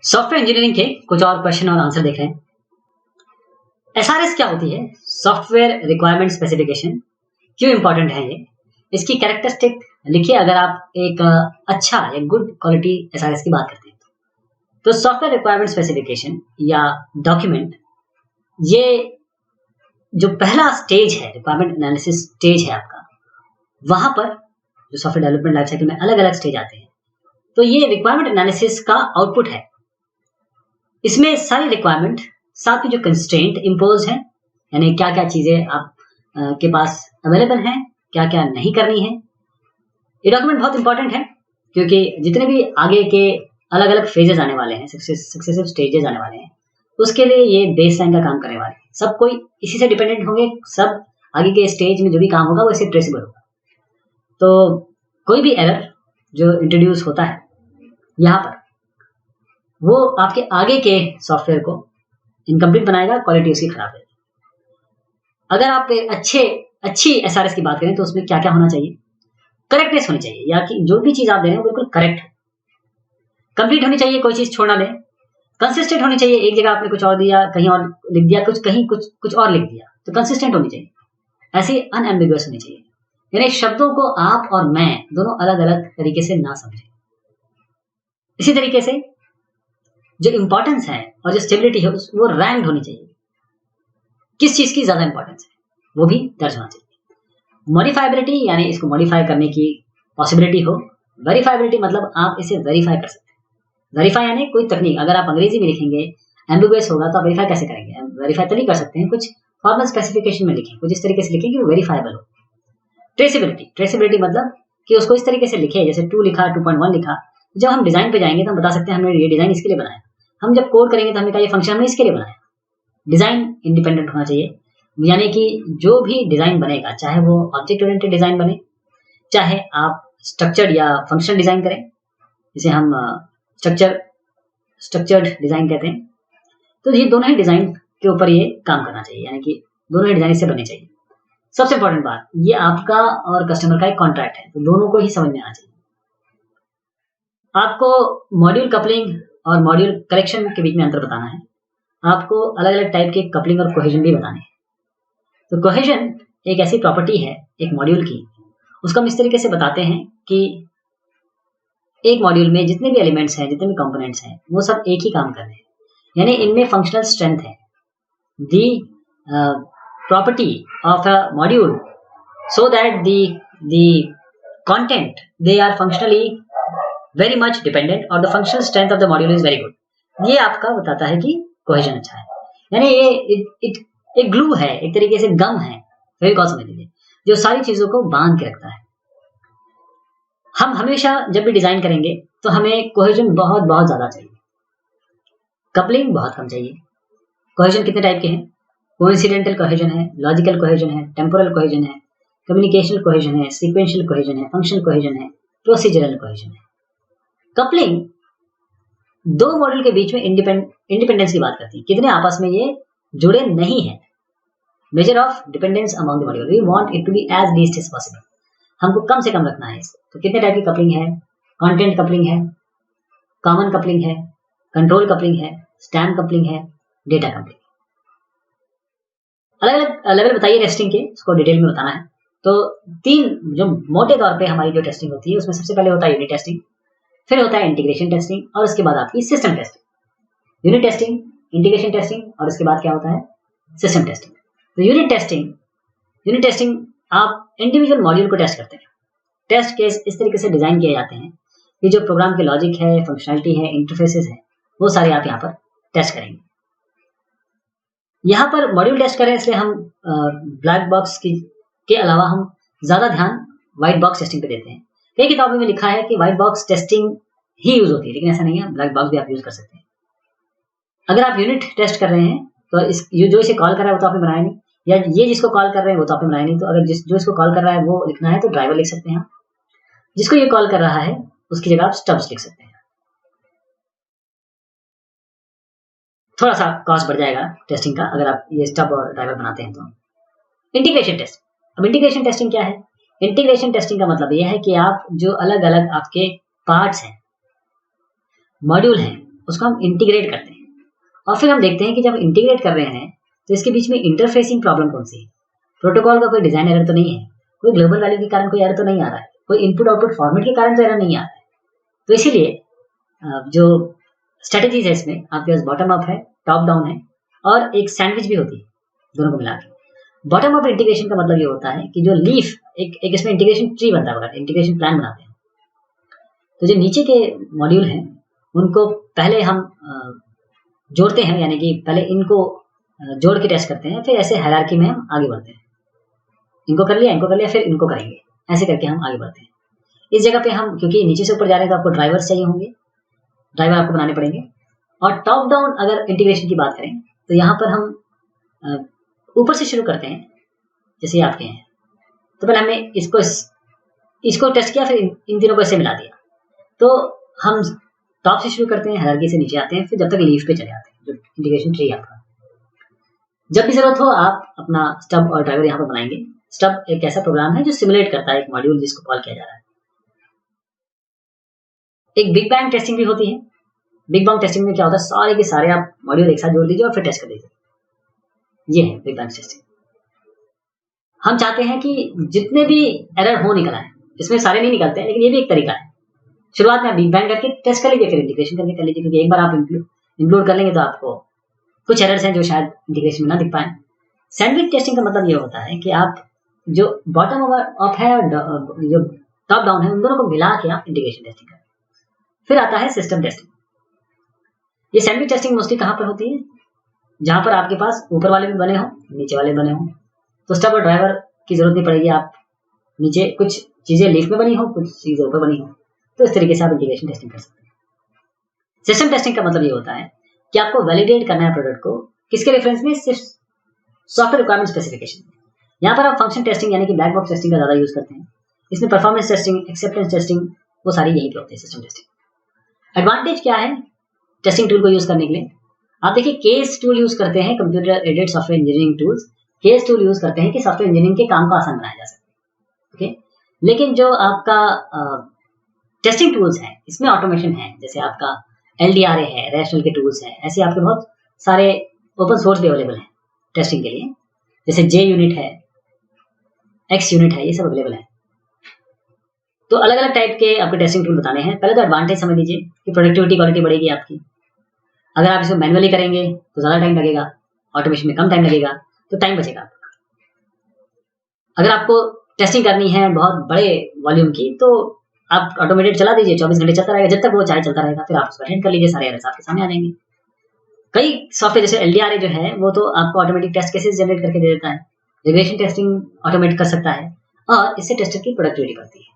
Software engineering के कुछ और क्वेश्चन और आंसर देख रहे हैं। एसआरएस क्या होती है? Software requirement specification. क्यों इंपॉर्टेंट है ये? इसकी कैरेक्टरिस्टिक लिखिए अगर आप एक अच्छा या गुड क्वालिटी एसआरएस की बात करते हैं। तो सॉफ्टवेयर रिक्वायरमेंट स्पेसिफिकेशन या डॉक्यूमेंट, ये जो पहला स्टेज है, रिक्वायरमेंट एनालिसिस स्टेज है आपका, वहां पर जो सॉफ्टवेयर डेवलपमेंट लाइफ साइकिल में अलग अलग स्टेज आते हैं, तो ये रिक्वायरमेंट एनालिसिस का आउटपुट है। इसमें सारी रिक्वायरमेंट, साथ में जो कंस्ट्रेंट इम्पोज है, यानी क्या क्या चीजें आप के पास अवेलेबल हैं, क्या क्या नहीं करनी है। ये डॉक्यूमेंट बहुत इंपॉर्टेंट है क्योंकि जितने भी आगे के अलग अलग फेजेस आने वाले हैं, सक्सेसिव स्टेजेस आने वाले हैं, उसके लिए ये बेस लाइन का काम करने वाले हैं। सब कोई इसी से डिपेंडेंट होंगे, सब आगे के स्टेज में जो भी काम होगा वो इससे ट्रेसेबल होगा। तो कोई भी एरर जो इंट्रोड्यूस होता है यहाँ पर, वो आपके आगे के सॉफ्टवेयर को इनकम्प्लीट बनाएगा, क्वालिटी उसकी खराब रहेगी। अगर आप अच्छी एसआरएस की बात करें तो उसमें क्या क्या होना चाहिए? करेक्टनेस होनी चाहिए, या कि जो भी चीज आप दे रहे हो बिल्कुल करेक्ट है। कंप्लीट होनी चाहिए, कोई चीज छोड़ना दें। कंसिस्टेंट होनी चाहिए, एक जगह आपने कुछ और दिया, कहीं और लिख दिया, कुछ और लिख दिया, तो कंसिस्टेंट होनी चाहिए। ऐसे अनएम्बिगुअस होनी चाहिए, यानी शब्दों को आप और मैं दोनों अलग अलग तरीके से ना समझें। इसी तरीके से जो इंपॉर्टेंस है और जो स्टेबिलिटी है वो रैंक होनी चाहिए। किस चीज की ज्यादा इंपॉर्टेंस है वो भी दर्ज होना चाहिए। मॉडिफाइबिलिटी, यानी इसको मॉडिफाई करने की पॉसिबिलिटी हो। वेरीफाइबिलिटी मतलब आप इसे वेरीफाई कर सकते हैं। वेरीफाई यानी कोई तकनीक, अगर आप अंग्रेजी में लिखेंगे एम्बिगुअस होगा तो आप वेरीफाई कैसे करेंगे? वेरीफाई तो नहीं कर सकते हैं, कुछ फॉर्मल स्पेसिफिकेशन में लिखें, कुछ इस तरीके से लिखें कि वो वेरीफाइबल हो। ट्रेसिबिलिटी मतलब कि उसको इस तरीके से लिखे, जैसे 2 लिखा, 2.1 लिखा, जब हम डिजाइन पे जाएंगे तो हम बता सकते हैं हमने ये डिजाइन इसके लिए बनाया। हम जब कोड करेंगे तो हमने कहा ये फंक्शन हमने इसके लिए बनाया। डिजाइन इंडिपेंडेंट होना चाहिए, यानी कि जो भी डिजाइन बनेगा, चाहे वो ऑब्जेक्ट ओरिएंटेड डिजाइन बने, चाहे आप स्ट्रक्चर्ड या फंक्शनल डिजाइन करें, जिसे हम स्ट्रक्चर्ड डिजाइन कहते हैं, तो ये दोनों ही डिजाइन के ऊपर ये काम करना चाहिए, यानी कि दोनों ही डिजाइन से बनने चाहिए। सबसे इंपॉर्टेंट बात, ये आपका और कस्टमर का एक कॉन्ट्रैक्ट है, तो दोनों को ही समझ में आना चाहिए। आपको मॉड्यूल कपलिंग और मॉड्यूल कलेक्शन के बीच में अंतर बताना है। आपको अलग अलग टाइप के कपलिंग और कोहेजन भी बताने हैं। तो कोहेजन एक ऐसी प्रॉपर्टी है एक मॉड्यूल की, उसको हम इस तरीके से बताते हैं कि एक मॉड्यूल में जितने भी एलिमेंट्स हैं, जितने भी कंपोनेंट्स हैं, वो सब एक ही काम कर रहे हैं, यानी इनमें फंक्शनल स्ट्रेंथ है। दी property of a module so that the content, they are functionally very much dependent और the functional strength of the module is very good। ये आपका बताता है कि कोहेजन अच्छा है, यानी ये एक ग्लू है, एक तरीके से गम है, फेविकॉल समझ लीजिए, जो सारी चीजों को बांध के रखता है। हम हमेशा जब भी डिजाइन करेंगे तो हमें कोहेजन बहुत बहुत ज्यादा चाहिए, कपलिंग बहुत कम चाहिए। कोहेजन कितने टाइप के हैं? कोइंसिडेंटल कोहेजन है, लॉजिकल कोहेजन है, टेम्पोरल कोहेजन है, कम्युनिकेशनल कोहेजन है, सीक्वेंशियल कोहेजन है, फंक्शनल कोहेजन है, प्रोसीजरल कोहेजन है। कपलिंग दो मॉड्यूल के बीच में इंडिपेंडेंस की बात करती है, कितने आपस में ये जुड़े नहीं है। Measure of dependence among the module, we want it to be as least as possible, हमको कम से कम रखना है इसको। तो कितने टाइप की कपलिंग है? कंटेंट कपलिंग है, कॉमन कपलिंग है, कंट्रोल कपलिंग है, स्टैम्प कपलिंग है, डेटा कपलिंग। अलग अलग लेवल बताइए टेस्टिंग के, इसको डिटेल में बताना है। तो 3 जो मोटे तौर पे हमारी जो टेस्टिंग होती है, उसमें सबसे पहले होता है यूनिट टेस्टिंग, फिर होता है इंटीग्रेशन टेस्टिंग, और उसके बाद आपकी system testing. Unit testing, integration testing, और उसके बाद क्या होता है? System testing. तो यूनिट टेस्टिंग आप इंडिविजुअल मॉड्यूल को टेस्ट करते हैं। टेस्ट केस इस तरीके से डिजाइन किए जाते हैं कि जो प्रोग्राम के लॉजिक है, फंक्शनलिटी है, इंटरफेसेस है, वो सारे आप यहाँ पर टेस्ट करेंगे। यहाँ पर मॉड्यूल टेस्ट करें, इसलिए हम ब्लैक बॉक्स के अलावा हम ज्यादा ध्यान व्हाइट बॉक्स टेस्टिंग पे देते हैं। कई किताबों में लिखा है कि व्हाइट बॉक्स टेस्टिंग ही यूज होती है, लेकिन ऐसा नहीं है, ब्लैक बॉक्स भी आप यूज कर सकते हैं। अगर आप यूनिट टेस्ट कर रहे हैं तो जो इसे कॉल कर रहा है वो तो आपने बनाया नहीं, या ये जिसको कॉल कर रहे हैं वो तो आपने बनाया नहीं, तो अगर जो इसको कॉल कर रहा है वो लिखना है तो ड्राइवर लिख सकते हैं। जिसको ये कॉल कर रहा है उसकी जगह आप स्टब्स लिख सकते हैं। थोड़ा सा कॉस्ट बढ़ जाएगा टेस्टिंग का अगर आप ये स्टब और ड्राइवर बनाते हैं तो। इंटीग्रेशन टेस्ट, अब इंटीग्रेशन टेस्टिंग क्या है? इंटीग्रेशन टेस्टिंग का मतलब यह है कि आप जो अलग अलग आपके पार्ट्स हैं, मॉड्यूल हैं, उसको हम इंटीग्रेट करते हैं और फिर हम देखते हैं कि जब इंटीग्रेट कर रहे हैं तो इसके बीच में इंटरफेसिंग प्रॉब्लम कौन सी है। प्रोटोकॉल का कोई डिजाइन एरर तो नहीं है, कोई ग्लोबल वैल्यू के कारण कोई एरर तो नहीं आ रहा है, कोई इनपुट आउटपुट फॉर्मेट के कारण तो एरर नहीं आ रहा है। तो इसीलिए जो स्ट्रेटेजीज है इसमें आपके पास बॉटम अप है, टॉप डाउन है और एक सैंडविच भी होती है, दोनों को मिला के। बॉटम अप इंटीग्रेशन का मतलब ये होता है कि जो लीफ एक इसमें इंटीग्रेशन ट्री बनता है, इंटीग्रेशन प्लान बनाते हैं। तो जो नीचे के मॉड्यूल हैं उनको पहले हम जोड़ते हैं, यानी कि पहले इनको जोड़ के टेस्ट करते हैं, फिर ऐसे हायरार्की में हम आगे बढ़ते हैं। इनको कर लिया फिर इनको करेंगे, ऐसे करके हम आगे बढ़ते हैं। इस जगह पे हम, क्योंकि नीचे से ऊपर जा रहे हैं तो आपको ड्राइवर्स चाहिए होंगे, ड्राइवर आपको बनाने पड़ेंगे। और टॉप डाउन अगर इंटीग्रेशन की बात करें तो यहाँ पर हम ऊपर से शुरू करते हैं, जैसे ये आपके हैं। तो पहले हमने इसको टेस्ट किया, फिर इन तीनों को ऐसे मिला दिया। तो हम टॉप से शुरू करते हैं, हायरार्की से नीचे आते हैं, फिर जब तक लीफ पे चले आते हैं, जो इंटीग्रेशन ट्री आपका। जब भी जरूरत हो आप अपना स्टब और ड्राइवर यहाँ पर बनाएंगे। स्टब एक ऐसा प्रोग्राम है जो सिमुलेट करता है एक मॉड्यूल जिसको कॉल किया जा रहा है। एक बिग बैंग टेस्टिंग भी होती है। बिग बैंग टेस्टिंग में क्या होता है, सारे के सारे आप मॉड्यूल एक साथ जोड़ दीजिए और फिर टेस्ट कर दीजिए। ये है बिग बैंग टेस्टिंग। हम चाहते हैं कि जितने भी एरर हो निकल आए, इसमें सारे नहीं निकलते हैं, लेकिन ये भी एक तरीका है। शुरुआत में आप बिग बैंग करके टेस्ट कर लीजिए, फिर इंटीग्रेशन करके कर लीजिए, क्योंकि एक बार आप इंक्लूड कर लेंगे तो आपको कुछ एरर्स हैं जो शायद इंटीग्रेशन में ना दिख पाए। सैंडविच टेस्टिंग का मतलब ये होता है कि आप जो बॉटम अप है और जो टॉप डाउन है, उन दोनों को मिला के आप इंटीग्रेशन टेस्टिंग करें। फिर आता है सिस्टम टेस्टिंग। ये सैंडविच टेस्टिंग मोस्टली कहाँ पर होती है, जहां पर आपके पास ऊपर वाले भी बने हो, नीचे वाले बने हो, तो स्टब और ड्राइवर की जरूरत नहीं पड़ेगी। आप नीचे कुछ चीजें लीफ में बनी हो, कुछ चीजें ऊपर बनी हो, तो इस तरीके से आप इंटीग्रेशन टेस्टिंग कर सकते हैं। सिस्टम टेस्टिंग का मतलब ये होता है कि आपको वैलिडेट करना है प्रोडक्ट को, किसके रेफरेंस में, सिर्फ सॉफ्टवेयर रिक्वायरमेंट स्पेसिफिकेशन। यहाँ पर आप फंक्शन टेस्टिंग यानी कि ब्लैक बॉक्स टेस्टिंग का ज्यादा यूज करते हैं। इसमें परफॉर्मेंस टेस्टिंग, एक्सेप्टेंस टेस्टिंग, वो सारी यहीं पे होती है सिस्टम टेस्टिंग। एडवांटेज क्या है टेस्टिंग टूल को यूज करने के लिए, आप देखिए केस टूल यूज करते हैं, computer aided software engineering tools case tool use करते हैं कि सॉफ्टवेयर इंजीनियरिंग के काम को आसान बनाया जा सके। ओके, लेकिन जो आपका टेस्टिंग टूल्स हैं इसमें ऑटोमेशन है, जैसे आपका LDRA है, रैशनल के टूल्स हैं, ऐसे आपके बहुत सारे ओपन सोर्स भी अवेलेबल हैं टेस्टिंग के लिए, जैसे JUnit है, XUnit है, ये सब अवेलेबल है। तो अलग अलग टाइप के आपके टेस्टिंग टूल बताने हैं। पहले तो एडवांटेज समझ लीजिए कि प्रोडक्टिविटी क्वालिटी बढ़ेगी आपकी। अगर आप इसको मैनुअली करेंगे तो ज्यादा टाइम लगेगा, ऑटोमेशन में कम टाइम लगेगा, तो टाइम बचेगा आपका। अगर आपको टेस्टिंग करनी है बहुत बड़े वॉल्यूम की, तो आप ऑटोमेटेड चला दीजिए, 24 घंटे चलता रहेगा, जब तक वो चाहे चलता रहेगा, फिर आप उसको अटेंड कर लीजिए, सारे एरर्स आपके सामने आ जाएंगे। कई सॉफ्टवेयर जैसे LDRA जो है वो तो आपको ऑटोमेटिक टेस्ट केसेस जनरेट करके दे देता है, रिग्रेशन टेस्टिंग ऑटोमेट कर सकता है और इससे टेस्टर की प्रोडक्टिविटी बढ़ती है।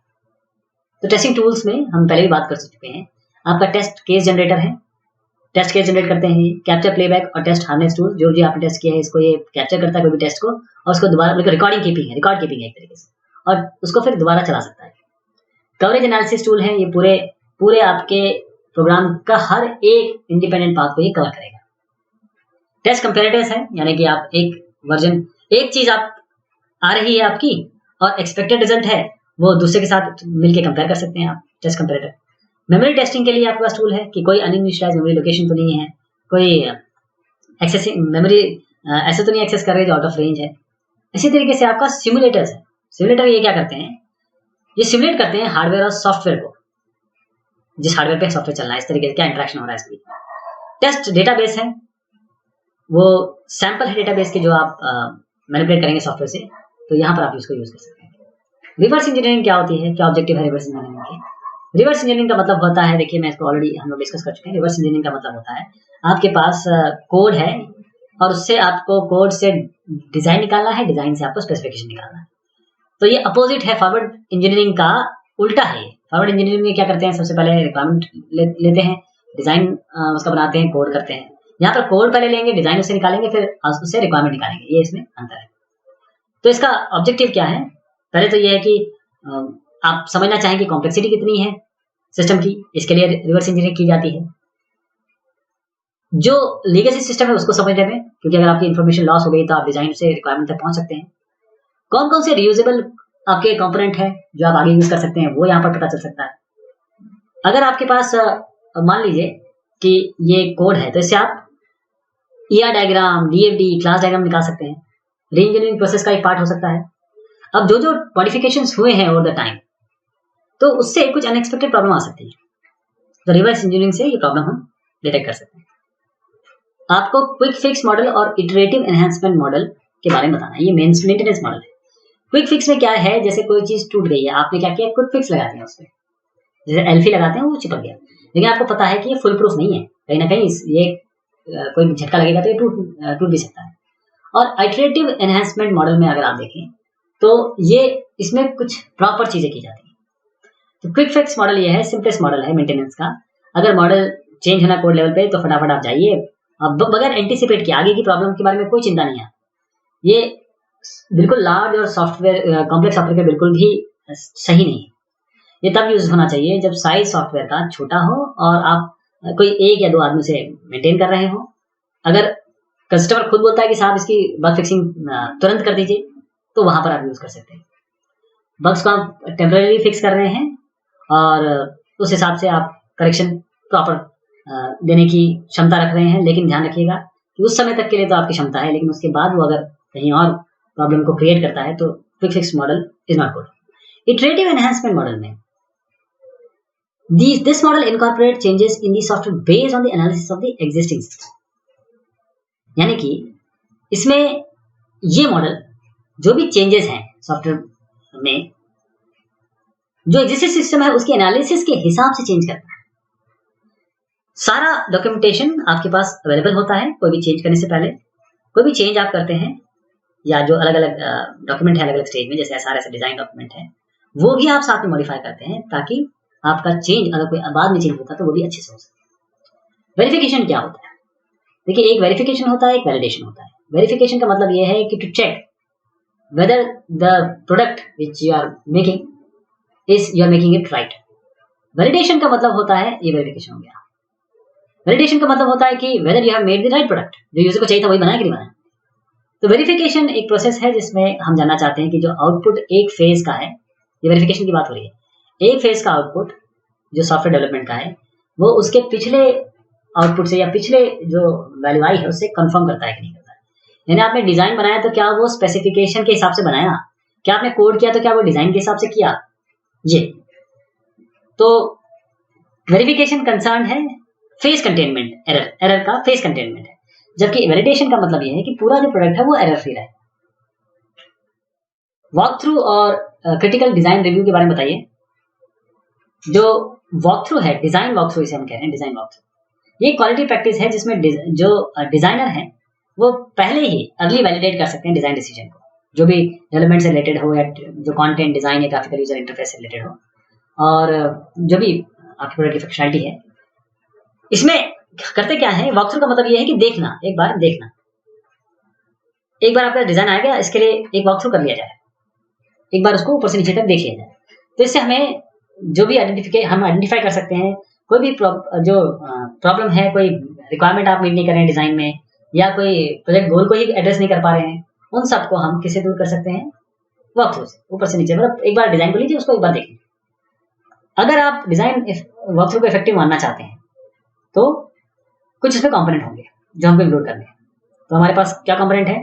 तो टेस्टिंग टूल्स में हम पहले भी बात कर चुके हैं। आपका टेस्ट केस जनरेटर है, टेस्ट केस जनरेट करते हैं, कैप्चर प्लेबैक और टेस्ट हार्नेस टूल, जो आपने टेस्ट किया है इसको ये कैप्चर करता है कोई भी टेस्ट को, और उसको दोबारा रिकॉर्ड कीपिंग है एक तरीके से, और उसको फिर दोबारा चला सकता है। कवरेज एनालिसिस टूल है, ये पूरे आपके प्रोग्राम का हर एक इंडिपेंडेंट पाथ को ये कवर करेगा। टेस्ट कंपेरेटर्स है, यानी कि आप एक चीज आप आ रही है आपकी और एक्सपेक्टेड रिजल्ट है, वो दूसरे के साथ मिलकर कंपेयर कर सकते हैं आप, टेस्ट कंपेरेटर। मेमोरी टेस्टिंग के लिए आपके पास टूल है कि कोई अनइनिशियलाइज्ड मेमोरी लोकेशन तो नहीं है, कोई एक्सेसिंग मेमोरी ऐसे तो नहीं एक्सेस कर रहे जो आउट ऑफ रेंज है। इसी तरीके से आपका सिमुलेटर्स है। सिमुलेटर ये क्या करते हैं, ये सिमुलेट करते हैं हार्डवेयर और सॉफ्टवेयर को, जिस हार्डवेयर पे सॉफ्टवेयर चल रहा है, इस तरीके से क्या इंटरेक्शन हो रहा है इसके बीच। टेस्ट डेटाबेस है, वो सैंपल है डेटाबेस के जो आप मैनिपुलेट करेंगे सॉफ्टवेयर से, तो यहाँ पर आप इसको यूज कर सकते हैं। रिवर्स इंजीनियरिंग क्या होती है, क्या ऑब्जेक्टिव है रिवर्स इंजीनियरिंग के। रिवर्स इंजीनियरिंग का मतलब होता है, देखिए मैं इसको ऑलरेडी हम लोग डिस्कस कर चुके हैं। रिवर्स इंजीनियरिंग का मतलब होता है आपके पास कोड है और उससे आपको कोड से डिजाइन निकालना है, डिजाइन से आपको स्पेसिफिकेशन निकालना है। तो ये अपोजिट है फॉरवर्ड इंजीनियरिंग का, उल्टा है। फॉरवर्ड इंजीनियरिंग में क्या करते हैं, सबसे पहले रिक्वायरमेंट लेते हैं, डिजाइन उसका बनाते हैं, कोड करते हैं। यहाँ पर कोड पहले लेंगे, डिजाइन उससे निकालेंगे, फिर उससे रिक्वायरमेंट निकालेंगे, ये इसमें अंतर है। तो इसका ऑब्जेक्टिव क्या है, पहले तो ये है कि आप समझना चाहें कि कॉम्प्लेक्सिटी कितनी है सिस्टम की, इसके लिए रिवर्स इंजीनियरिंग की जाती है। जो लीगेसी सिस्टम है उसको समझने में, क्योंकि अगर आपकी इंफॉर्मेशन लॉस हो गई तो आप डिजाइन से रिक्वायरमेंट तक पहुंच सकते हैं। कौन कौन से रियूजेबल आपके कंपोनेंट है जो आप आगे यूज कर सकते हैं, वो यहाँ पर पता चल सकता है। अगर आपके पास मान लीजिए कि ये कोड है, तो इससे आप ER diagram, DFD, class diagram निकाल सकते हैं। री-इंजीनियरिंग प्रोसेस का एक पार्ट हो सकता है। अब जो मॉडिफिकेशंस हुए हैं ओवर द टाइम, तो उससे कुछ अनएक्सपेक्टेड प्रॉब्लम आ सकती है। तो रिवर्स इंजीनियरिंग से ये प्रॉब्लम हम डिटेक्ट कर सकते हैं। आपको क्विक फिक्स मॉडल और इटरेटिव एनहांसमेंट मॉडल के बारे में बताना है। ये मेंटेनेंस मॉडल है। क्विक फिक्स में क्या है, जैसे कोई चीज टूट गई है, आपने क्या किया, क्विक फिक्स लगा दिया उस पर, जैसे एल्फी लगाते हैं वो चिपक गया, लेकिन आपको पता है कि ये फुल प्रूफ नहीं है, कहीं ना कहीं ये कोई झटका लगेगा तो ये टूट भी सकता है। और आइटरेटिव एनहांसमेंट मॉडल में अगर आप देखें तो ये इसमें कुछ प्रॉपर चीजें की जाती हैं। तो क्विक फिक्स मॉडल ये है, सिंपलेस्ट मॉडल है मेंटेनेंस का। अगर मॉडल चेंज होना कोड लेवल पे, तो फटाफट आप जाइए, अब बगैर एंटीसिपेट किए आगे की प्रॉब्लम के बारे में कोई चिंता नहीं है। ये बिल्कुल लार्ज और सॉफ्टवेयर कॉम्प्लेक्स सॉफ्टवेयर के बिल्कुल भी सही नहीं है। ये तब यूज होना चाहिए जब साइज सॉफ्टवेयर का छोटा हो और आप कोई एक या दो आदमी से मेंटेन कर रहे हो। अगर कस्टमर खुद बोलता है कि साहब इसकी बग फिक्सिंग तुरंत कर दीजिए, तो वहां पर आप यूज कर सकते हैं। बग्स को आप टेम्पररी फिक्स कर रहे हैं और उस हिसाब से आप करेक्शन प्रॉपर देने की क्षमता रख रहे हैं, लेकिन ध्यान रखिएगा कि उस समय तक के लिए तो आपकी क्षमता है, लेकिन उसके बाद वो अगर कहीं और प्रॉब्लम को क्रिएट करता है तो quick fix model is not good. Iterative enhancement model में this model incorporate changes in the software based on the analysis of the existing system। यानी कि इसमें ये मॉडल जो भी चेंजेस हैं सॉफ्टवेयर में, जो एग्जिस्टिंग सिस्टम है उसके एनालिसिस के हिसाब से चेंज करता है। सारा डॉक्यूमेंटेशन आपके पास अवेलेबल होता है। कोई भी चेंज करने से पहले, कोई भी चेंज आप करते हैं या जो अलग अलग डॉक्यूमेंट है अलग अलग स्टेज में, जैसे SRS डिजाइन डॉक्यूमेंट है, वो भी आप साथ में मॉडिफाई करते हैं ताकि आपका चेंज अगर कोई बाद में चेंज होता तो वो भी अच्छे से हो सके। वेरिफिकेशन क्या होता है? देखिए, एक वेरिफिकेशन होता है, एक वैलिडेशन होता है। वेरिफिकेशन का मतलब ये है कि to check whether the product which you are making it right. Validation का मतलब होता है, ये वेरिफिकेशन हो गया। वैलिडेशन का मतलब होता है कि whether you have made the right product, जो यूजर को चाहिए था वही बनाया कि नहीं बनाया। तो वेरिफिकेशन एक प्रोसेस है जिसमें हम जानना चाहते हैं कि जो आउटपुट एक फेज का है, ये वेरिफिकेशन की बात हो रही है, एक फेज का आउटपुट जो सॉफ्टवेयर डेवलपमेंट का है, वो उसके पिछले आउटपुट से या पिछले जो वैल्यू आई है उससे कंफर्म करता है कि नहीं करता है। यानी आपने डिजाइन बनाया तो क्या वो स्पेसिफिकेशन के हिसाब से बनाया, क्या आपने कोड किया तो क्या वो डिजाइन के हिसाब से किया। ये तो वेरिफिकेशन कंसर्न है फेज कंटेनमेंट, एरर का फेज कंटेनमेंट है, जबकि वैलिडेशन का मतलब ये है कि पूरा जो प्रोडक्ट है वो एरर फ्री रहे। वॉक थ्रू और क्रिटिकल डिजाइन रिव्यू के बारे में बताइए। जो वॉक थ्रू है, डिजाइन वॉक थ्रू इसे हम कह रहे हैं, डिजाइन वॉक थ्रू, ये क्वालिटी प्रैक्टिस है जिसमें जो डिजाइनर है वो पहले ही अर्ली वैलिडेट कर सकते हैं डिजाइन डिसीजन को, जो भी डेवलपमेंट से रिलेटेड हो या जो कंटेंट डिजाइन या ग्राफिकल यूजर इंटरफेस से रिलेटेड हो, और जो भी आपकी प्रोडक्ट की फंक्शनैलिटी है। इसमें करते क्या है, वॉक थ्रू का मतलब ये है कि देखना, एक बार देखना, एक बार आपका डिजाइन आ गया, इसके लिए एक वॉक थ्रू कर लिया जाए, एक बार उसको ऊपर से नीचे तक देख लिया जाए। तो इससे हमें जो भी आइडेंटिफाई कर सकते हैं, कोई भी जो प्रॉब्लम है, कोई रिक्वायरमेंट आप मीट नहीं कर रहे हैं डिजाइन में, या कोई प्रोजेक्ट गोल को ही एड्रेस नहीं कर पा रहे हैं, उन सबको हम किससे दूर कर सकते हैं, वॉक थ्रू से, ऊपर से नीचे। मतलब एक बार डिजाइन को लीजिए, उसको एक बार देखिए। अगर आप डिजाइन वॉक थ्रू को इफेक्टिव मानना चाहते हैं तो कुछ इसमें कंपोनेंट होंगे जो हमको इंक्लूड करने हैं। तो हमारे पास क्या कंपोनेंट है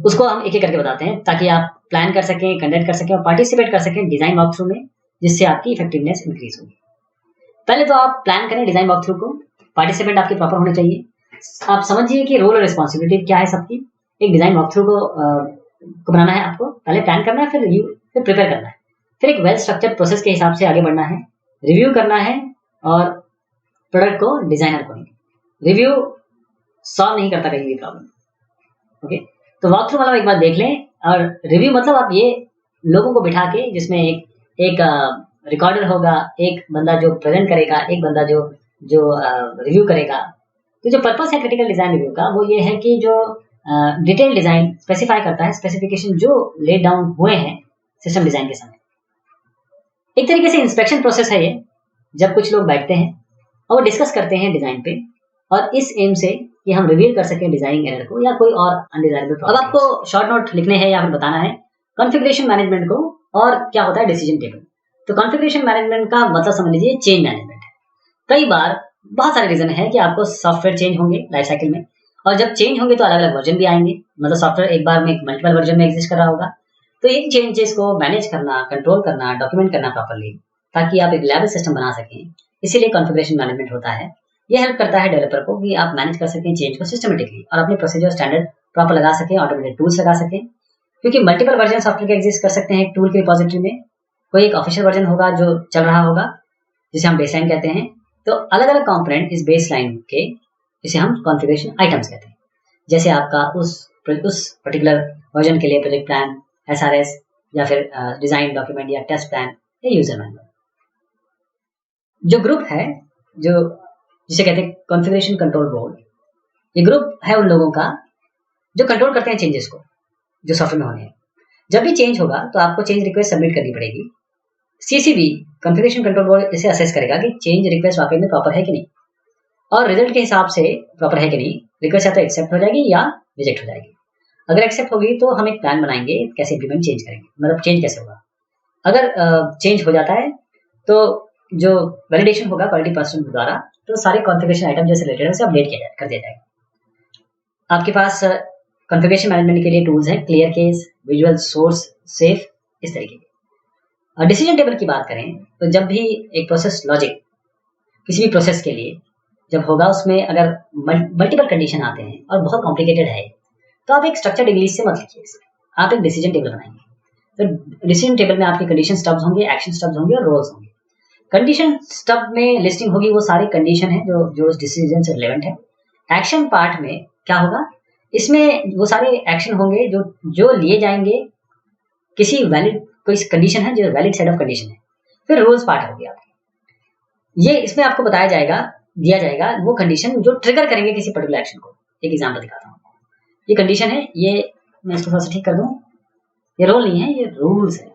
उसको हम एक एक करके बताते हैं, ताकि आप प्लान कर सकें, कंडक्ट कर सकें और पार्टिसिपेट कर सकें डिजाइन वॉक थ्रू में, जिससे आपकी इफेक्टिवनेस इंक्रीज होगी। पहले तो आप प्लान करें डिजाइन वॉक थ्रू को, पार्टिसिपेंट आपके प्रॉपर होने चाहिए। आप समझिए कि रोल और रिस्पॉन्सिबिलिटी क्या है सबकी। एक डिजाइन वॉक थ्रू को बनाना है, आपको पहले प्लान करना है, फिर रिव्यू, फिर प्रिपेयर करना है, फिर एक वेल स्ट्रक्चर्ड प्रोसेस के हिसाब से आगे बढ़ना है, रिव्यू करना है, और प्रोडक्ट को डिजाइनर को नहीं, रिव्यू सॉल्व नहीं करता कहीं भी प्रॉब्लम। ओके, तो वॉक थ्रू मतलब एक बार देख लें, और रिव्यू मतलब आप ये लोगों को बिठा के, जिसमें एक रिकॉर्डर होगा, एक बंदा जो प्रेजेंट करेगा, एक बंदा जो रिव्यू करेगा। तो जो पर्पस है क्रिटिकल डिजाइन रिव्यू का वो ये है कि जो डिटेल डिजाइन स्पेसिफाई करता है, स्पेसिफिकेशन जो लेड डाउन हुए हैं सिस्टम डिजाइन के समय। एक तरीके से इंस्पेक्शन प्रोसेस है ये, जब कुछ लोग बैठते हैं और वो डिस्कस करते हैं डिजाइन पे, और इस एम से कि हम रिवील कर सकें डिजाइनिंग एरर को या कोई और अनडिजायरेबल प्रॉब्लम। अब आपको शॉर्ट नोट लिखने हैं या फिर बताना है कॉन्फ़िगरेशन मैनेजमेंट को, और क्या होता है डिसीजन टेबल। तो कॉन्फ़िगरेशन मैनेजमेंट का मतलब समझ लीजिए चेंज मैनेजमेंट है। कई बार बहुत सारे रीजन है कि आपको सॉफ्टवेयर चेंज होंगे लाइफ साइकिल में, और जब चेंज होंगे तो अलग अलग वर्जन भी आएंगे। मतलब सॉफ्टवेयर एक बार में मल्टीपल वर्जन में एग्जिस्ट कर रहा होगा, तो इन चेंजेस को मैनेज करना, कंट्रोल करना, डॉक्यूमेंट करना प्रॉपर्ली, ताकि आप एक रिलायबल सिस्टम बना सकें, इसीलिए कॉन्फ़िगरेशन मैनेजमेंट होता है। ये हेल्प करता है डेवलपर को कि आप मैनेज कर सकें चेंज को सिस्टमेटिकली और अपने प्रोसीजर स्टैंडर्ड प्रॉपर लगा सकें, ऑटोमेटेड टूल्स लगा सकें, क्योंकि मल्टीपल वर्जन सॉफ्टवेयर के एग्जिस्ट कर सकते हैं एक टूल के रिपोजिटरी में। कोई एक ऑफिशियल वर्जन होगा जो चल रहा होगा, जिसे हम बेसलाइन कहते हैं। तो अलग अलग कंपोनेंट इस बेसलाइन के, इसे हम कॉन्फ़िगरेशन आइटम्स कहते हैं। जैसे आपका उस पर्टिकुलर वर्जन के लिए प्रोजेक्ट प्लान, एसआरएस, या फिर डिजाइन डॉक्यूमेंट या टेस्ट प्लान या यूजर मैनुअल। जो ग्रुप है, जो जिसे कहते हैं कॉन्फ़िगरेशन कंट्रोल बोर्ड, ये ग्रुप है उन लोगों का जो कंट्रोल करते हैं चेंजेस को जो सॉफ्टवेयर में होने हैं। जब भी चेंज होगा तो आपको चेंज रिक्वेस्ट सबमिट करनी पड़ेगी। सीसीबी कॉन्फ़िगरेशन कंट्रोल बोर्ड इसे असेस करेगा कि चेंज रिक्वेस्ट वाकई में प्रॉपर है कि नहीं, और रिजल्ट के हिसाब से प्रॉपर है कि नहीं, रिक्वेस्ट या तो एक्सेप्ट हो जाएगी या रिजेक्ट हो जाएगी। अगर एक्सेप्ट होगी तो हम एक प्लान बनाएंगे कैसे इंप्लीमेंट चेंज करेंगे, मतलब चेंज कैसे होगा। अगर चेंज हो जाता है तो जो वैलिडेशन होगा क्वालिटी पर्सन द्वारा, तो सारे कॉन्फ़िगरेशन आइटम जैसे रिलेटेड है उसे अपडेट कर दिया जाएगा। आपके पास कॉन्फ़िगरेशन मैनेजमेंट के लिए टूल्स हैं, clear case, visual source, safe, इस तरीके के। डिसीजन टेबल की बात करें तो जब भी एक प्रोसेस लॉजिक किसी भी प्रोसेस के लिए जब होगा, उसमें अगर मल्टीपल कंडीशन आते हैं और बहुत कॉम्प्लिकेटेड है, तो आप एक स्ट्रक्चर्ड इंग्लिश से मत लिखिए इसे, आप एक डिसीजन टेबल बनाएंगे। तो डिसीजन टेबल में आपके कंडीशन स्टब्स होंगे, एक्शन स्टब्स होंगे और रोल्स होंगे। कंडीशन स्टब में लिस्टिंग होगी वो सारी कंडीशन है जो उस डिसीजन से रिलेवेंट है। एक्शन पार्ट में क्या होगा, इसमें वो सारे एक्शन होंगे जो लिए जाएंगे किसी वैलिड, कोई कंडीशन है जो वैलिड सेट ऑफ कंडीशन है। फिर रूल्स पार्ट हो गया, ये इसमें आपको बताया जाएगा, दिया जाएगा वो कंडीशन जो ट्रिगर करेंगे किसी पर्टिकुलर एक्शन को। एक एग्जांपल दिखाता हूँ, ये कंडीशन है, ये मैं इसको थोड़ा सा ठीक कर दूं, ये रोल नहीं है, ये रूल्स है।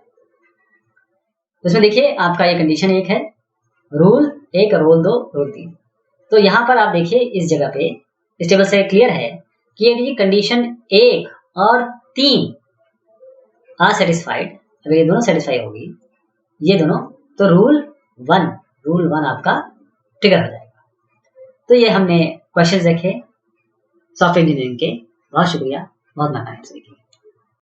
तो इसमें देखिए आपका ये कंडीशन 1 है, रूल 1, रोल 2, रोल 3। तो यहाँ पर आप देखिए इस जगह पे इस टेबल से क्लियर है कि यदि कंडीशन 1 और 3 आर सेटिस्फाइड, अगर ये दोनों सेटिस्फाई होगी, ये दोनों, तो रूल 1 आपका ट्रिगर हो जाएगा। तो ये हमने क्वेश्चंस देखे सॉफ्टवेयर इंजीनियरिंग के। बहुत शुक्रिया, बहुत मेहरबानी।